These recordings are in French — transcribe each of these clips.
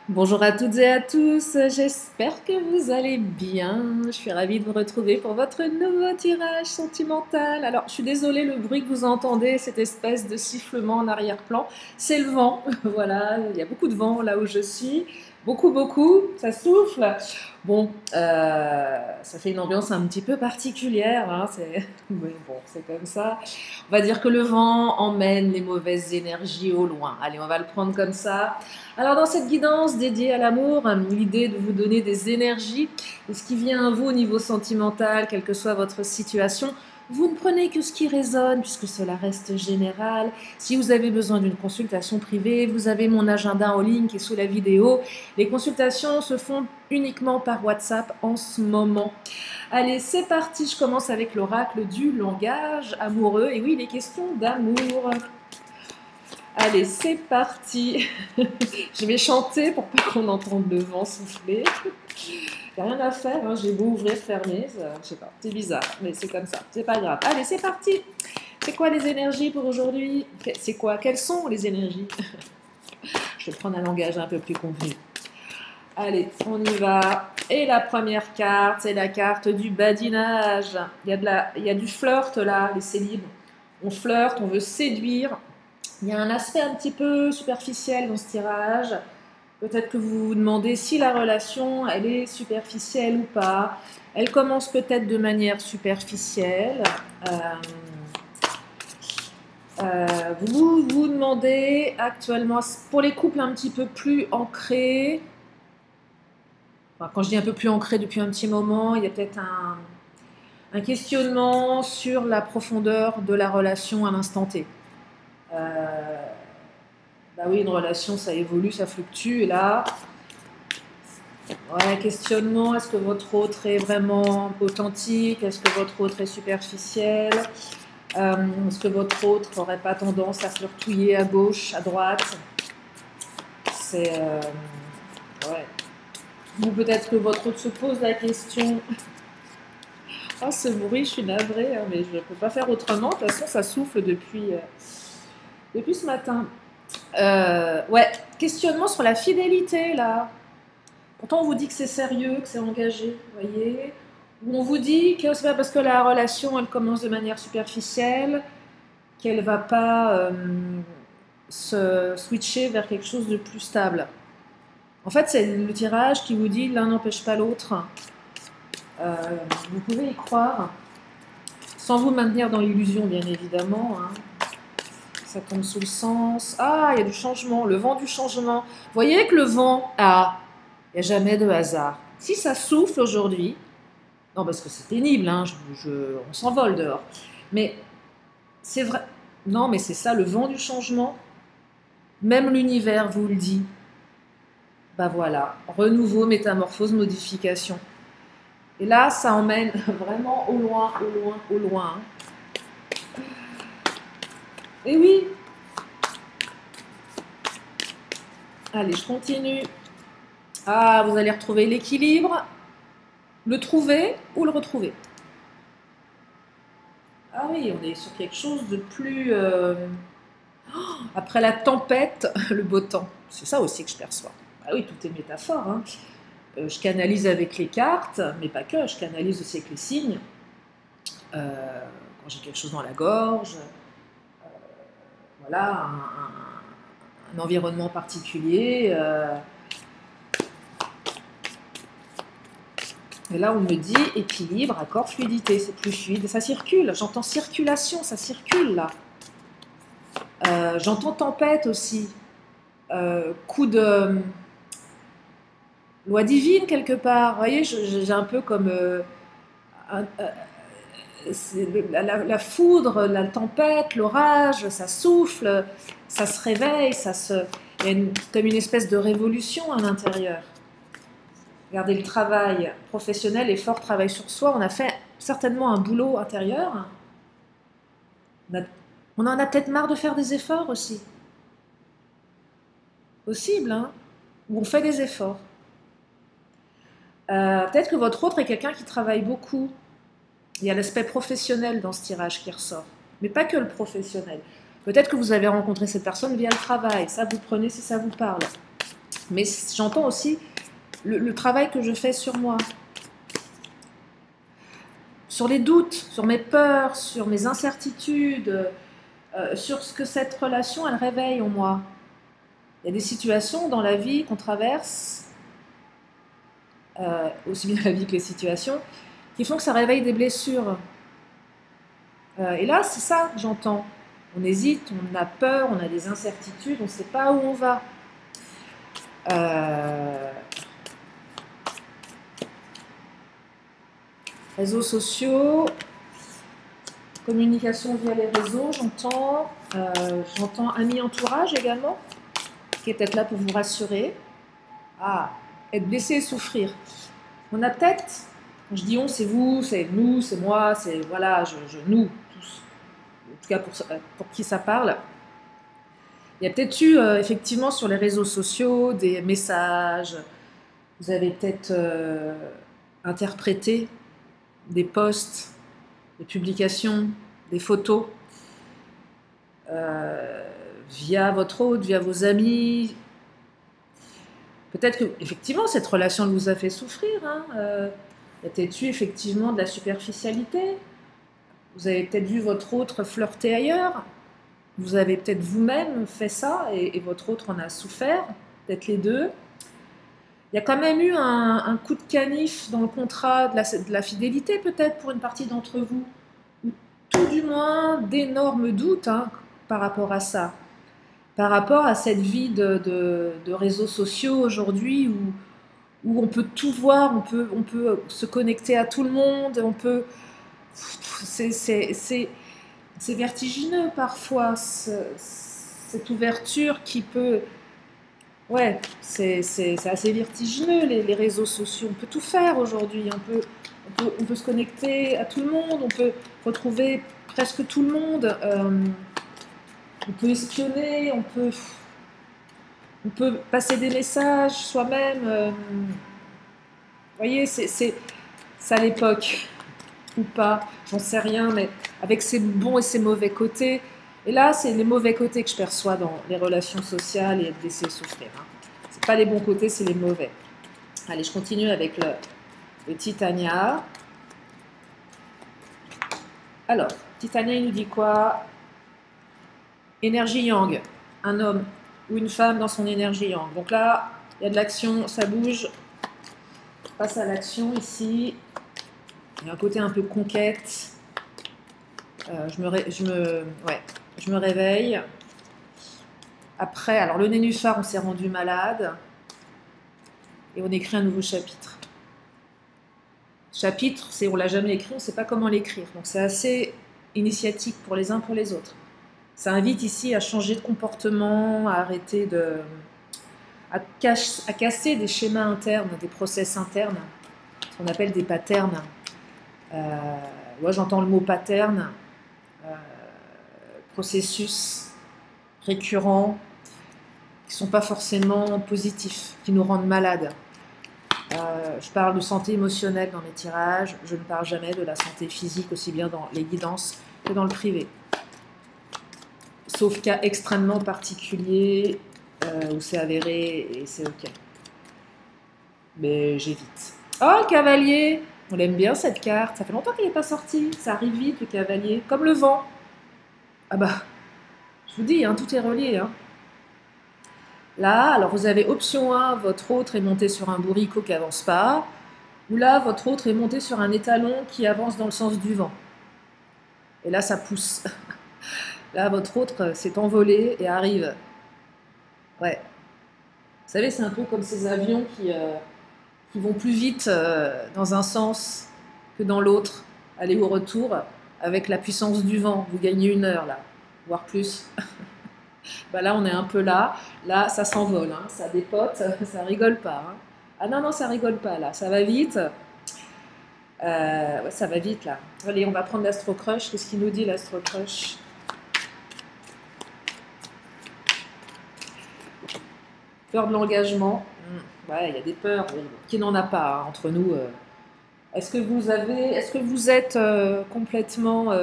Bonjour à toutes et à tous, j'espère que vous allez bien. Je suis ravie de vous retrouver pour votre nouveau tirage sentimental. Alors, je suis désolée, le bruit que vous entendez, cette espèce de sifflement en arrière-plan, c'est le vent. Voilà, il y a beaucoup de vent là où je suis. Beaucoup, ça souffle. Bon, ça fait une ambiance un petit peu particulière, hein, mais bon, c'est comme ça. On va dire que le vent emmène les mauvaises énergies au loin. Allez, on va le prendre comme ça. Alors dans cette guidance dédiée à l'amour, l'idée de vous donner des énergies, de ce qui vient à vous au niveau sentimental, quelle que soit votre situation, vous ne prenez que ce qui résonne puisque cela reste général. Si vous avez besoin d'une consultation privée, vous avez mon agenda en ligne qui est sous la vidéo. Les consultations se font uniquement par WhatsApp en ce moment. Allez, c'est parti, je commence avec l'oracle du langage amoureux. Et oui, les questions d'amour. Allez, c'est parti. Je vais chanter pour pas qu'on entende le vent souffler. Il n'y a rien à faire, hein. J'ai beau ouvrir, fermer, je sais pas, c'est bizarre, mais c'est comme ça, c'est pas grave. Allez, c'est parti. C'est quoi les énergies pour aujourd'hui? C'est quoi? Quelles sont les énergies? Je vais prendre un langage un peu plus convenu. Allez, on y va. Et la première carte, c'est la carte du badinage. Il y a du flirt là, les célibes. On flirte, on veut séduire. Il y a un aspect un petit peu superficiel dans ce tirage. Peut-être que vous vous demandez si la relation, elle est superficielle ou pas. Elle commence peut-être de manière superficielle. Vous vous demandez actuellement, pour les couples un petit peu plus ancrés, enfin, quand je dis un peu plus ancrés depuis un petit moment, il y a peut-être un questionnement sur la profondeur de la relation à l'instant T. Bah oui, une relation, ça évolue, ça fluctue, et là, ouais, questionnement, est-ce que votre autre est vraiment authentique? Est-ce que votre autre est superficiel? Est-ce que votre autre n'aurait pas tendance à flirtouiller à gauche, à droite? C'est... ouais. Ou peut-être que votre autre se pose la question. Oh, ce bruit, je suis navrée, hein, mais je ne peux pas faire autrement. De toute façon, ça souffle depuis ce matin. Ouais, questionnement sur la fidélité, là. Pourtant, on vous dit que c'est sérieux, que c'est engagé, vous voyez. Ou on vous dit que c'est pas parce que la relation, elle commence de manière superficielle, qu'elle va pas se switcher vers quelque chose de plus stable. En fait, c'est le tirage qui vous dit l'un n'empêche pas l'autre. Vous pouvez y croire, sans vous maintenir dans l'illusion, bien évidemment. Hein. Ça tombe sous le sens. Ah, il y a du changement, le vent du changement. Vous voyez que le vent, il n'y a jamais de hasard. Si ça souffle aujourd'hui, non, parce que c'est pénible, hein, on s'envole dehors. Mais c'est vrai. Non, mais c'est ça, le vent du changement. Même l'univers vous le dit. Bah voilà, renouveau, métamorphose, modification. Et là, ça emmène vraiment au loin, au loin, au loin. Et oui. Allez, je continue. Ah, vous allez retrouver l'équilibre. Le trouver ou le retrouver. Ah oui, on est sur quelque chose de plus... après la tempête, le beau temps. C'est ça aussi que je perçois. Ah oui, tout est métaphore. Hein. Je canalise avec les cartes, mais pas que, je canalise aussi avec les signes. Quand j'ai quelque chose dans la gorge, voilà, un environnement particulier. Et là, on me dit équilibre, accord, fluidité, c'est plus fluide. Ça circule, j'entends circulation, ça circule là. J'entends tempête aussi. Coup de loi divine quelque part. Vous voyez, j'ai un peu comme la foudre, la tempête, l'orage, ça souffle, ça se réveille, il y a comme une espèce de révolution à l'intérieur. Regardez le travail professionnel, l'effort, travail sur soi. On a fait certainement un boulot intérieur. On en a peut-être marre de faire des efforts aussi. Possible, hein? Où on fait des efforts. Peut-être que votre autre est quelqu'un qui travaille beaucoup. Il y a l'aspect professionnel dans ce tirage qui ressort. Mais pas que le professionnel. Peut-être que vous avez rencontré cette personne via le travail. Ça, vous prenez si ça vous parle. Mais j'entends aussi le travail que je fais sur moi, sur les doutes, sur mes peurs, sur mes incertitudes, sur ce que cette relation, elle réveille en moi. Il y a des situations dans la vie qu'on traverse, aussi bien la vie que les situations, qui font que ça réveille des blessures. Et là, c'est ça que j'entends. On hésite, on a peur, on a des incertitudes, on ne sait pas où on va. Réseaux sociaux, communication via les réseaux, j'entends ami entourage également, qui est peut-être là pour vous rassurer. Ah, être blessé et souffrir. On a peut-être, quand je dis on, c'est vous, c'est nous, c'est moi, c'est voilà, nous, tous, en tout cas pour qui ça parle. Il y a peut-être eu effectivement sur les réseaux sociaux des messages, vous avez peut-être interprété des posts, des publications, des photos via votre hôte, via vos amis. Peut-être que effectivement cette relation vous a fait souffrir. Hein. Il y a peut-être eu effectivement de la superficialité. Vous avez peut-être vu votre autre flirter ailleurs. Vous avez peut-être vous-même fait ça et votre autre en a souffert, peut-être les deux. Il y a quand même eu un coup de canif dans le contrat de la fidélité peut-être pour une partie d'entre vous, ou tout du moins d'énormes doutes par rapport à ça, par rapport à cette vie de réseaux sociaux aujourd'hui où on peut tout voir, on peut se connecter à tout le monde, c'est vertigineux parfois, cette ouverture qui peut... Ouais, c'est assez vertigineux les réseaux sociaux. On peut tout faire aujourd'hui. On peut se connecter à tout le monde. On peut retrouver presque tout le monde. On peut espionner. On peut passer des messages soi-même. Vous voyez, c'est à l'époque ou pas. J'en sais rien, mais avec ses bons et ses mauvais côtés. Et là, c'est les mauvais côtés que je perçois dans les relations sociales et être blessé et souffrir. Hein. C'est pas les bons côtés, c'est les mauvais. Allez, je continue avec le Titania. Alors, Titania, il nous dit quoi? Énergie yang. Un homme ou une femme dans son énergie yang. Donc là, il y a de l'action, ça bouge. Je passe à l'action ici. Il y a un côté un peu conquête. Je me réveille. Après, alors le nénuphar, on s'est rendu malade. Et on écrit un nouveau chapitre. Chapitre, on ne l'a jamais écrit, on ne sait pas comment l'écrire. Donc c'est assez initiatique pour les uns pour les autres. Ça invite ici à changer de comportement, à arrêter à casser des schémas internes, des process internes, ce qu'on appelle des patterns. Moi j'entends le mot pattern. Processus récurrents qui ne sont pas forcément positifs, qui nous rendent malades. Je parle de santé émotionnelle dans mes tirages, je ne parle jamais de la santé physique, aussi bien dans les guidances que dans le privé. Sauf cas extrêmement particuliers où c'est avéré et c'est ok. Mais j'évite. Oh, le cavalier! On l'aime bien cette carte, ça fait longtemps qu'il n'est pas sorti, ça arrive vite le cavalier, comme le vent. Ah bah, je vous dis, tout est relié. Là, alors vous avez option 1, votre autre est monté sur un bourricot qui n'avance pas, ou là, votre autre est monté sur un étalon qui avance dans le sens du vent. Et là, ça pousse. Là, votre autre s'est envolé et arrive. Ouais. Vous savez, c'est un peu comme ces avions qui vont plus vite dans un sens que dans l'autre, aller au retour, avec la puissance du vent. Vous gagnez 1 heure, là, voire plus. Bah là, on est un peu là. Là, ça s'envole, ça dépote, ça rigole pas. Ah non, ça rigole pas, là. Ça va vite. Ouais, ça va vite, là. Allez, on va prendre l'Astro Crush. Qu'est-ce qu'il nous dit, l'Astro Crush? Peur de l'engagement. Ouais, il y a des peurs. Oui. Qui n'en a pas, entre nous Est-ce que vous êtes complètement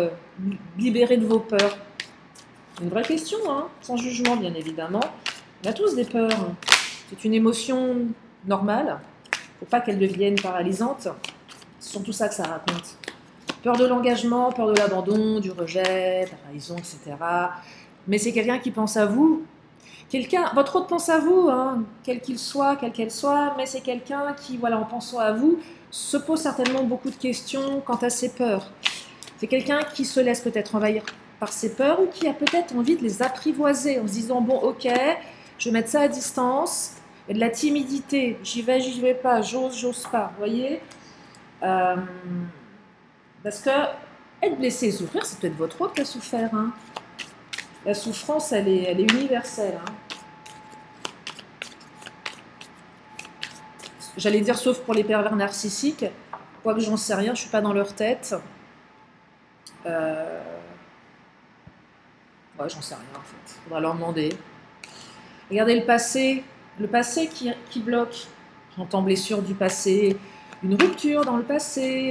libéré de vos peurs? Une vraie question, sans jugement bien évidemment. On a tous des peurs. C'est une émotion normale. Il ne faut pas qu'elle devienne paralysante. C'est surtout ça que ça raconte. Peur de l'engagement, peur de l'abandon, du rejet, de la trahison, etc. Mais c'est quelqu'un qui pense à vous. Votre autre pense à vous, hein, quel qu'il soit, quelle qu'elle soit, mais c'est quelqu'un qui, voilà, en pensant à vous, se pose certainement beaucoup de questions quant à ses peurs. C'est quelqu'un qui se laisse peut-être envahir par ses peurs ou qui a peut-être envie de les apprivoiser en se disant, bon, ok, je vais mettre ça à distance, il y a de la timidité, j'y vais pas, j'ose pas, vous voyez parce que être blessé et souffrir, c'est peut-être votre autre qui a souffert. Hein. La souffrance, elle est universelle. Hein. J'allais dire sauf pour les pervers narcissiques, quoique j'en sais rien, je ne suis pas dans leur tête. Ouais, j'en sais rien en fait, il faudra leur demander. Regardez le passé qui bloque. J'entends blessure du passé, une rupture dans le passé,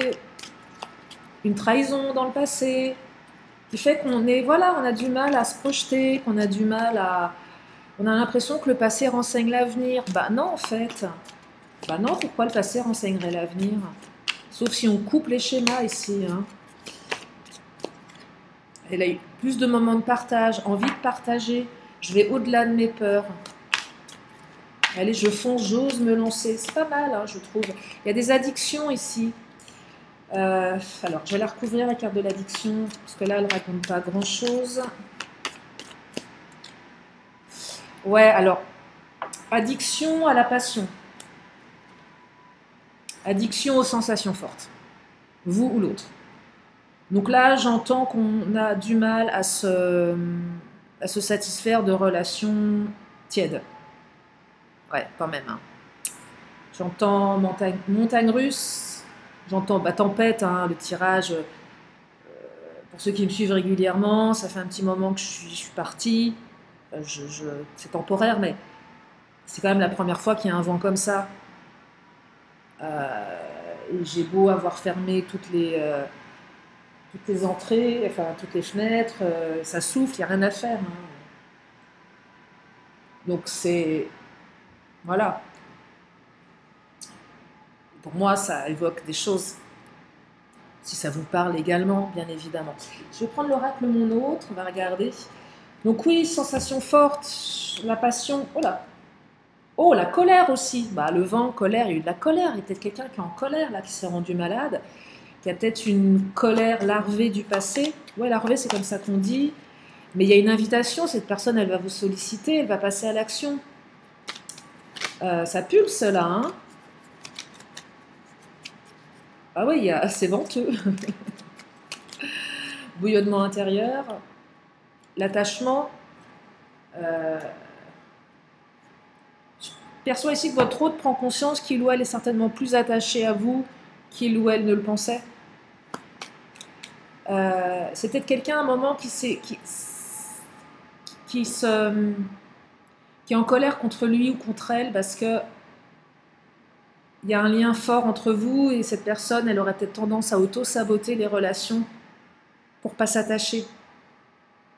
une trahison dans le passé, qui fait qu'on est, voilà, on a du mal à se projeter, qu'on a du mal à... On a l'impression que le passé renseigne l'avenir. Bah non, en fait. Bah non, pourquoi le passé renseignerait l'avenir? Sauf si on coupe les schémas ici. Hein. Elle a eu plus de moments de partage, envie de partager. Je vais au-delà de mes peurs. Allez, je fonce, j'ose me lancer. C'est pas mal, hein, je trouve. Il y a des addictions ici. Alors, je vais la recouvrir, la carte de l'addiction, parce que là, elle ne raconte pas grand-chose. Ouais, alors, addiction à la passion. Addiction aux sensations fortes. Vous ou l'autre. Donc là, j'entends qu'on a du mal à se satisfaire de relations tièdes. Ouais, quand même. Hein. J'entends montagne russe. J'entends tempête, hein, le tirage. Pour ceux qui me suivent régulièrement, ça fait un petit moment que je suis partie. C'est temporaire, mais c'est quand même la première fois qu'il y a un vent comme ça. Et j'ai beau avoir fermé toutes les entrées, enfin toutes les fenêtres, ça souffle, il n'y a rien à faire. Hein. Donc c'est... Voilà. Pour moi, ça évoque des choses, si ça vous parle également, bien évidemment. Je vais prendre l'oracle mon autre, on va regarder. Donc oui, sensation forte, la passion, oh là. Oh, la colère aussi. Bah, le vent, colère, il y a eu de la colère. Il y a peut-être quelqu'un qui est en colère, là, qui s'est rendu malade, qui a peut-être une colère larvée du passé. Ouais, larvée, c'est comme ça qu'on dit. Mais il y a une invitation, cette personne, elle va vous solliciter, elle va passer à l'action. Ça pulse, là, hein. Ah oui, c'est venteux. Bouillonnement intérieur, l'attachement. Je perçois ici que votre hôte prend conscience qu'il ou elle est certainement plus attaché à vous qu'il ou elle ne le pensait. C'est peut-être quelqu'un à un moment qui est en colère contre lui ou contre elle parce que il y a un lien fort entre vous et cette personne, elle aurait peut-être tendance à auto-saboter les relations pour pas s'attacher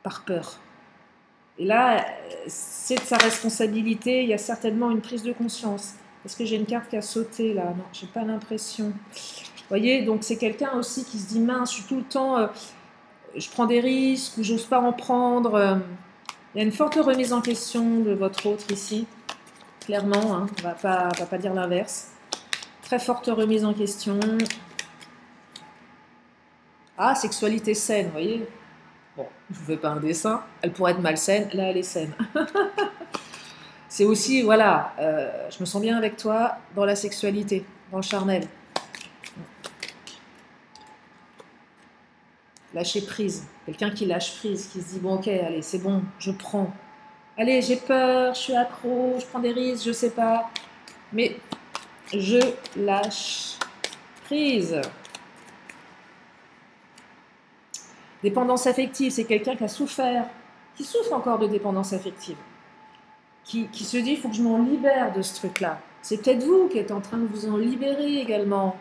par peur. Et là, c'est de sa responsabilité, il y a certainement une prise de conscience. Est-ce que j'ai une carte qui a sauté là? Non, j'ai pas l'impression. Vous voyez, donc c'est quelqu'un aussi qui se dit mince, je suis tout le temps, je prends des risques ou j'ose pas en prendre. Il y a une forte remise en question de votre autre ici, clairement, hein, on va pas dire l'inverse. Très forte remise en question. Ah, sexualité saine, vous voyez. Bon, je ne vous fais pas un dessin, elle pourrait être malsaine, là elle est saine. C'est aussi, voilà, je me sens bien avec toi dans la sexualité, dans le charnel. Lâcher prise, quelqu'un qui lâche prise, qui se dit bon ok, allez c'est bon, je prends. Allez, j'ai peur, je suis accro, je prends des risques, je sais pas, mais je lâche prise. Dépendance affective, c'est quelqu'un qui a souffert, qui souffre encore de dépendance affective, qui se dit il faut que je m'en libère de ce truc-là. C'est peut-être vous qui êtes en train de vous en libérer également.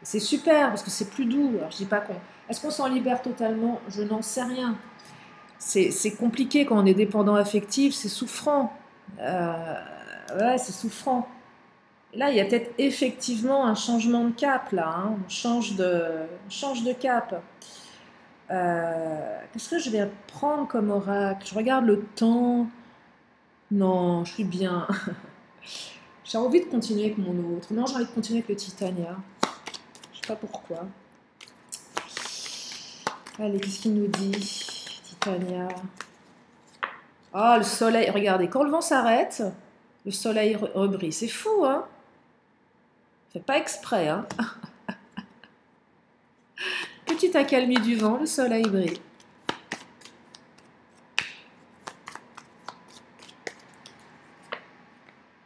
C'est super parce que c'est plus doux. Alors je dis pas qu'on. Est-ce qu'on s'en libère totalement? Je n'en sais rien. C'est compliqué quand on est dépendant affectif, c'est souffrant. Ouais, c'est souffrant. Et là, il y a peut-être effectivement un changement de cap, là. Hein. On change de cap. Qu'est-ce que je vais prendre comme oracle? Je regarde le temps. Non, je suis bien. J'ai envie de continuer avec mon autre. Non, j'ai envie de continuer avec le Titania. Je sais pas pourquoi. Allez, qu'est-ce qu'il nous dit, Titania? Ah, le soleil. Regardez, quand le vent s'arrête, le soleil rebrille. C'est fou, hein? Fait pas exprès, hein? Petite accalmie du vent, le soleil brille.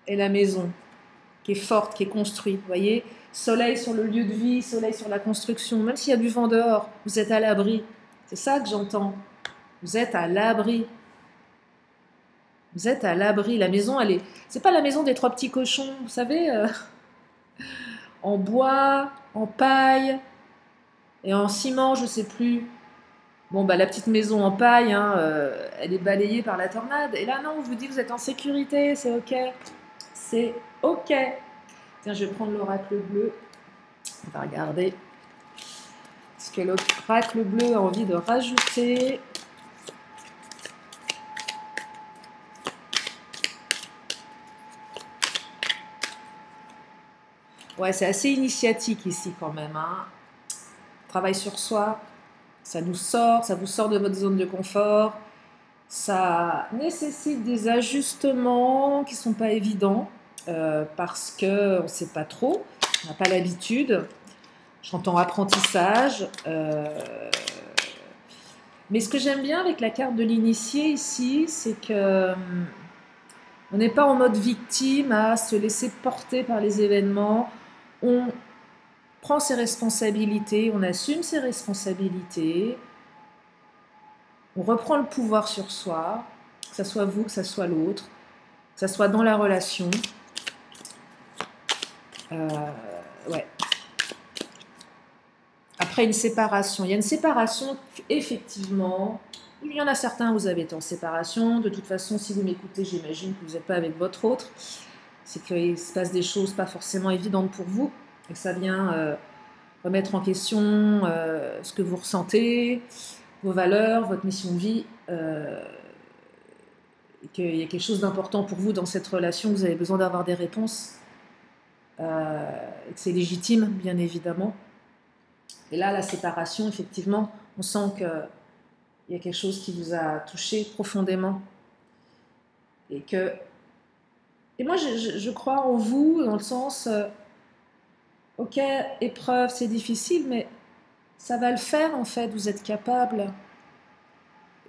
Et la maison, qui est forte, qui est construite, vous voyez? Soleil sur le lieu de vie, soleil sur la construction. Même s'il y a du vent dehors, vous êtes à l'abri. C'est ça que j'entends. Vous êtes à l'abri. Vous êtes à l'abri. La maison, elle est... C'est pas la maison des trois petits cochons, vous savez, en bois, en paille et en ciment, je sais plus. Bon, bah la petite maison en paille, hein, elle est balayée par la tornade. Et là, non, on vous dit que vous êtes en sécurité, c'est ok. C'est ok. Tiens, je vais prendre l'oracle bleu. On va regarder ce que l'oracle bleu a envie de rajouter. Ouais, c'est assez initiatique ici quand même. Hein. Travail sur soi, ça nous sort, ça vous sort de votre zone de confort. Ça nécessite des ajustements qui ne sont pas évidents parce qu'on ne sait pas trop, on n'a pas l'habitude. J'entends apprentissage. Mais ce que j'aime bien avec la carte de l'initié ici, c'est que on n'est pas en mode victime à se laisser porter par les événements. On prend ses responsabilités, on assume ses responsabilités, on reprend le pouvoir sur soi, que ce soit vous, que ce soit l'autre, que ce soit dans la relation. Ouais. Après une séparation, il y a une séparation, effectivement. Il y en a certains, vous avez été en séparation. De toute façon, si vous m'écoutez, j'imagine que vous n'êtes pas avec votre autre. C'est qu'il se passe des choses pas forcément évidentes pour vous. Et que ça vient remettre en question ce que vous ressentez, vos valeurs, votre mission de vie. Et qu'il y a quelque chose d'important pour vous dans cette relation, que vous avez besoin d'avoir des réponses. Et que c'est légitime, bien évidemment. Et là, la séparation, effectivement, on sent qu'il y a quelque chose qui vous a touché profondément. Et moi, je crois en vous, dans le sens, ok, épreuve, c'est difficile, mais ça va le faire, en fait, vous êtes capable.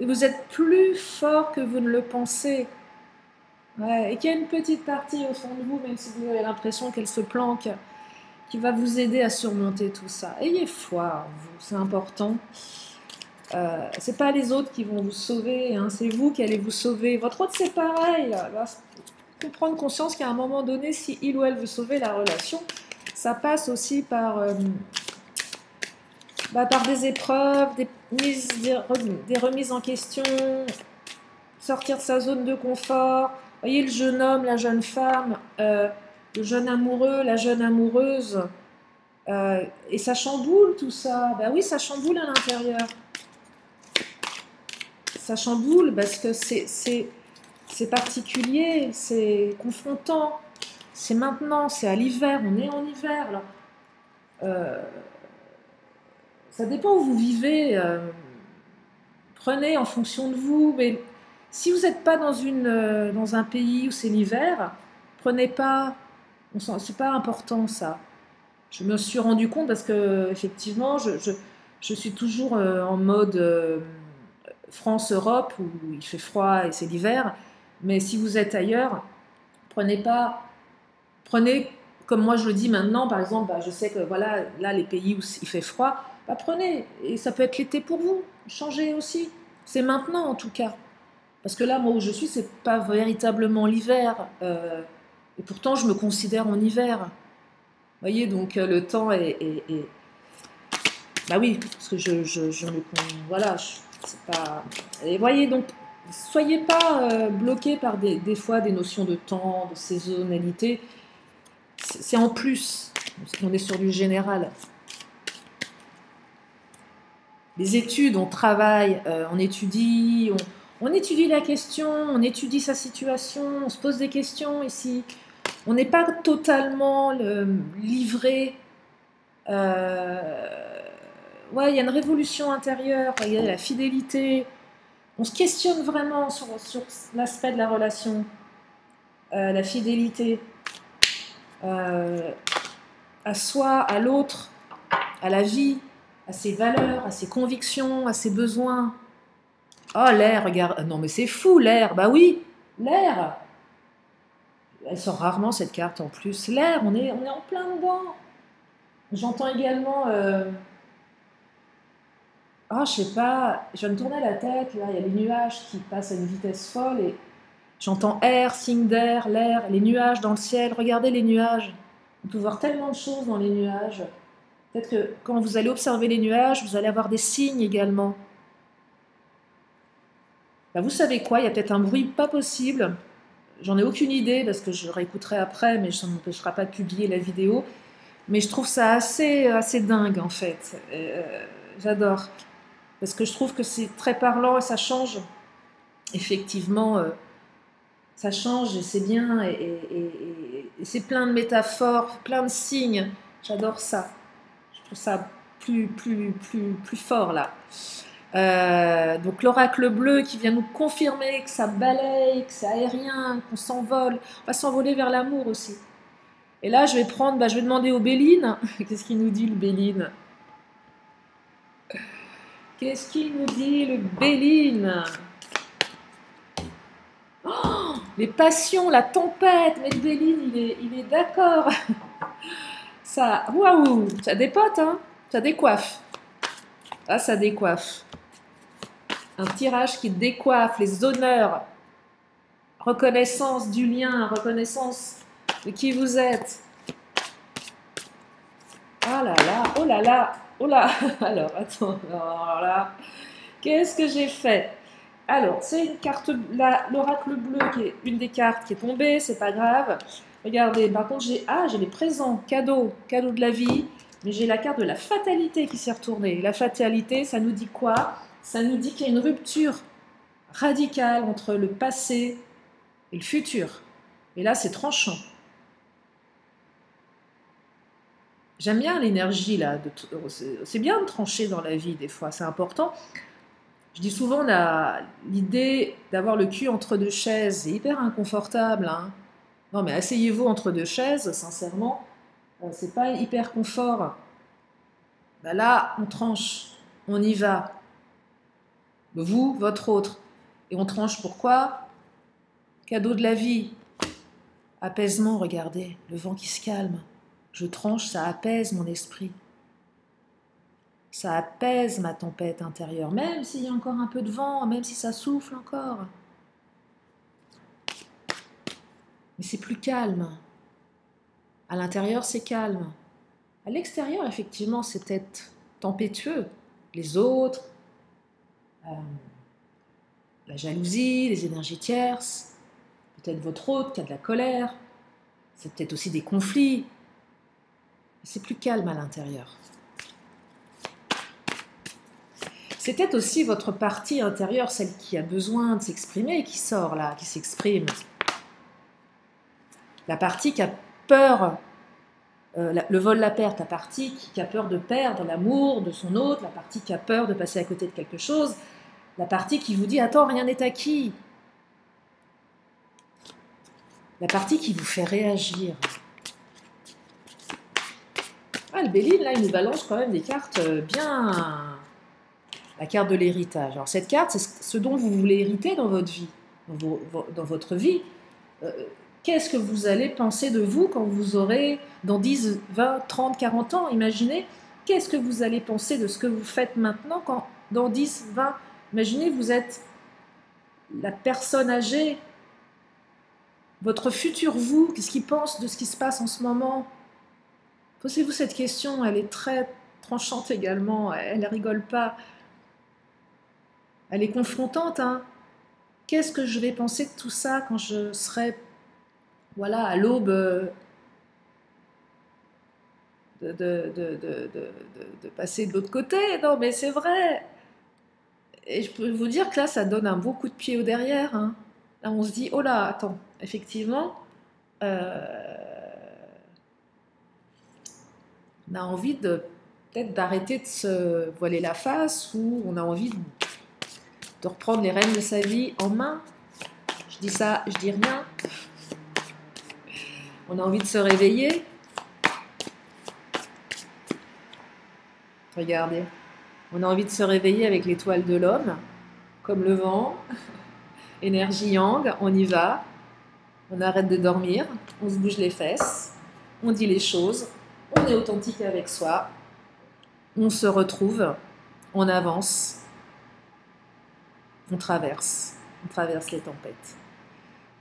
Et vous êtes plus fort que vous ne le pensez. Ouais, et qu'il y a une petite partie au fond de vous, même si vous avez l'impression qu'elle se planque, qui va vous aider à surmonter tout ça. Ayez foi en vous, c'est important. C'est pas les autres qui vont vous sauver, hein, c'est vous qui allez vous sauver. Votre autre, c'est pareil. Là, faut prendre conscience qu'à un moment donné, si il ou elle veut sauver la relation, ça passe aussi par des épreuves, des remises en question, sortir de sa zone de confort. Vous voyez, le jeune homme, la jeune femme, le jeune amoureux, la jeune amoureuse, et ça chamboule tout ça. Ben oui, ça chamboule à l'intérieur. Ça chamboule parce que c'est particulier, c'est confrontant. C'est maintenant, c'est à l'hiver, on est en hiver. Alors, ça dépend où vous vivez. Prenez en fonction de vous. Mais si vous n'êtes pas dans un pays où c'est l'hiver, prenez pas. C'est pas important ça. Je me suis rendu compte parce que effectivement, je suis toujours en mode France-Europe où il fait froid et c'est l'hiver. Mais si vous êtes ailleurs, prenez comme moi je le dis maintenant, par exemple, je sais que voilà, là les pays où il fait froid, prenez, et ça peut être l'été pour vous, changez aussi. C'est maintenant en tout cas. Parce que là, moi où je suis, c'est pas véritablement l'hiver. Et pourtant, je me considère en hiver. Vous voyez, donc le temps est... Bah oui, parce que je me... Voilà, c'est pas... Et voyez, donc, Soyez pas bloqués par des fois des notions de temps, de saisonnalité. C'est en plus, parce qu'on est sur du général. Les études, on travaille, on étudie, on étudie la question, on étudie sa situation, on se pose des questions ici. On n'est pas totalement livré. Ouais, il y a une révolution intérieure, il y a la fidélité. On se questionne vraiment sur l'aspect de la relation, la fidélité à soi, à l'autre, à la vie, à ses valeurs, à ses convictions, à ses besoins. Oh, l'air, regarde. Non, mais c'est fou, l'air. Bah oui, l'air. Elle sort rarement cette carte en plus. L'air, on est en plein dedans. J'entends également. Ah, je sais pas, je viens de tourner la tête, là, il y a les nuages qui passent à une vitesse folle et j'entends air, signe d'air, l'air, les nuages dans le ciel. Regardez les nuages. On peut voir tellement de choses dans les nuages. Peut-être que quand vous allez observer les nuages, vous allez avoir des signes également. Ben, vous savez quoi, il y a peut-être un bruit pas possible. J'en ai aucune idée parce que je réécouterai après, mais ça ne m'empêchera pas de publier la vidéo. Mais je trouve ça assez dingue en fait. J'adore. Parce que je trouve que c'est très parlant et ça change. Effectivement, ça change et c'est bien. Et c'est plein de métaphores, plein de signes. J'adore ça. Je trouve ça plus fort là. Donc l'oracle bleu qui vient nous confirmer que ça balaye, que c'est aérien, qu'on s'envole. On va s'envoler vers l'amour aussi. Et là, je vais je vais demander au Béline. Qu'est-ce qu'il nous dit le Béline? Qu'est-ce qu'il nous dit le Béline? Oh, les passions, la tempête. Mais le Béline, il est d'accord. Ça, waouh, ça dépote, hein? Ça décoiffe. Ah, ça décoiffe. Un tirage qui décoiffe les honneurs, reconnaissance du lien, reconnaissance de qui vous êtes. Ah là là, oh là là, oh là. Alors, attends, alors là, qu'est-ce que j'ai fait? Alors, c'est une carte, l'oracle bleu qui est une des cartes qui est tombée, c'est pas grave. Regardez, par contre, j'ai les présents, cadeaux de la vie, mais j'ai la carte de la fatalité qui s'est retournée. La fatalité, ça nous dit quoi? Ça nous dit qu'il y a une rupture radicale entre le passé et le futur. Et là, c'est tranchant. J'aime bien l'énergie, là. C'est bien de trancher dans la vie, des fois, c'est important. Je dis souvent, l'idée d'avoir le cul entre deux chaises, c'est hyper inconfortable. Hein. Non, mais asseyez-vous entre deux chaises, sincèrement, c'est pas hyper confort. Ben là, on tranche, on y va. Vous, votre autre. Et on tranche pourquoi? Cadeau de la vie. Apaisement, regardez, le vent qui se calme. Je tranche, ça apaise mon esprit. Ça apaise ma tempête intérieure, même s'il y a encore un peu de vent, même si ça souffle encore. Mais c'est plus calme. À l'intérieur, c'est calme. À l'extérieur, effectivement, c'est peut-être tempétueux. Les autres, la jalousie, les énergies tierces, peut-être votre autre qui a de la colère, c'est peut-être aussi des conflits. Mais c'est plus calme à l'intérieur. C'est peut-être aussi votre partie intérieure, celle qui a besoin de s'exprimer, qui sort là, qui s'exprime. La partie qui a peur, le vol, la perte, la partie qui a peur de perdre l'amour de son autre, la partie qui a peur de passer à côté de quelque chose, la partie qui vous dit « Attends, rien n'est acquis ». La partie qui vous fait réagir. Ah, le Béline, là, il nous balance quand même des cartes bien... La carte de l'héritage. Alors cette carte, c'est ce dont vous voulez hériter dans votre vie. Dans votre vie. Qu'est-ce que vous allez penser de vous quand vous aurez, dans 10, 20, 30, 40 ans, imaginez, qu'est-ce que vous allez penser de ce que vous faites maintenant quand, dans 10, 20, imaginez, vous êtes la personne âgée, votre futur vous, qu'est-ce qu'il pense de ce qui se passe en ce moment? Posez-vous cette question, elle est très tranchante également, elle ne rigole pas. Elle est confrontante, hein. qu'est-ce que je vais penser de tout ça quand je serai, voilà, à l'aube de passer de l'autre côté? Non, mais c'est vrai. Et je peux vous dire que là, ça donne un beau coup de pied au derrière, hein. Là, on se dit, oh là, attends, effectivement, euh, on a envie de peut-être d'arrêter de se voiler la face, ou on a envie de reprendre les rênes de sa vie en main. Je dis ça, je dis rien. On a envie de se réveiller. Regardez, on a envie de se réveiller avec l'étoile de l'homme, comme le vent, énergie yang, on y va, on arrête de dormir, on se bouge les fesses, on dit les choses, on est authentique avec soi, on se retrouve, on avance, on traverse les tempêtes.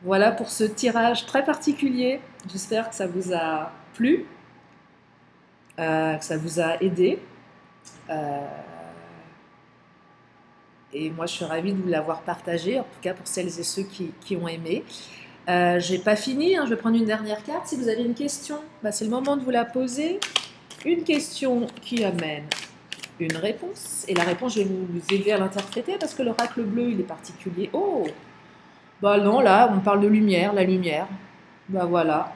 Voilà pour ce tirage très particulier. J'espère que ça vous a plu, que ça vous a aidé. Et moi, je suis ravie de vous l'avoir partagé, en tout cas pour celles et ceux qui ont aimé. Je n'ai pas fini, hein, je vais prendre une dernière carte. Si vous avez une question, bah, c'est le moment de vous la poser. Une question qui amène une réponse. Et la réponse, je vais vous aider à l'interpréter parce que l'oracle bleu, il est particulier. Oh, bah non, là, on parle de lumière, la lumière. Bah voilà.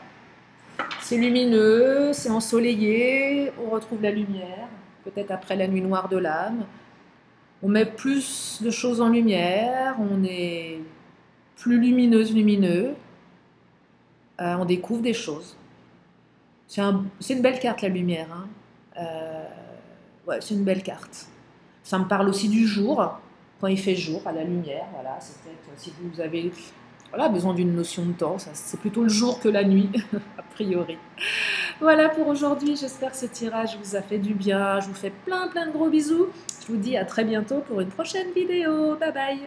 C'est lumineux, c'est ensoleillé, on retrouve la lumière, peut-être après la nuit noire de l'âme. On met plus de choses en lumière, on est plus lumineux, on découvre des choses. C'est une belle carte, la lumière, hein. Ouais, c'est une belle carte. Ça me parle aussi du jour, quand il fait jour, à la lumière. Voilà, c'est peut-être si vous avez, voilà, besoin d'une notion de temps, c'est plutôt le jour que la nuit, a priori. Voilà pour aujourd'hui, j'espère que ce tirage vous a fait du bien. Je vous fais plein de gros bisous. Je vous dis à très bientôt pour une prochaine vidéo. Bye bye.